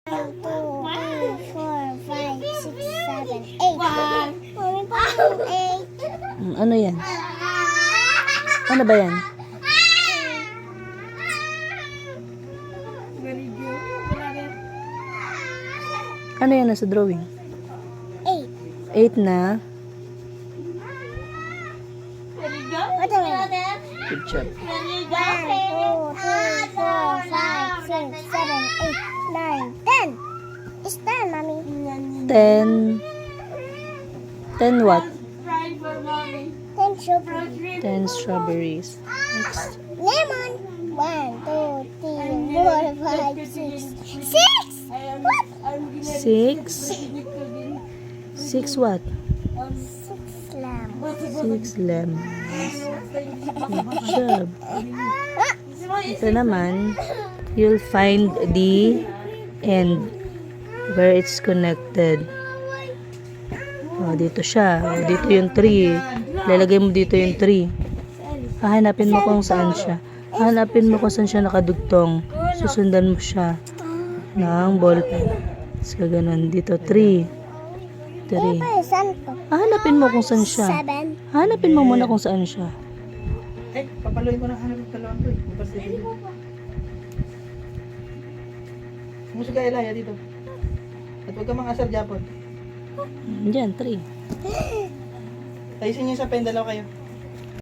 1, 2, 3, 4, 5, 6, 7, 8. Mami, parang 8. Ano yan? Ano ba yan? Ano yan nasa drawing? 8. 8 na. What am I? Good job. 1, 2, 3, 4, 5, 6, 7, 8, 9, 10. It's 10, Mommy. 10. 10 what? 10 strawberries. 10 strawberries. Next. Lemon. 1, 2, 3, 4, 5, 6. 6! What? 6. 6 what? 6 lamb. 6 lemons. Good job. Ito naman, you'll find the end where it's connected. Oh, dito siya. Oh, dito yung 3. Lalagay mo dito yung 3. Hahanapin mo kung saan siya. Hahanapin mo kung saan siya nakadugtong. Susundan mo siya ng ballpen. So, ganun. Dito, 3. 3. Saan to? Hahanapin mo kung saan siya. 7. Hanapin mo muna kung saan siya. Papaluin ko na hanap ng talawang to. Musika Elaya dito. At huwag ka mga asar Japon. Diyan, 3. Tayusin niyo sa pen, dalawa kayo.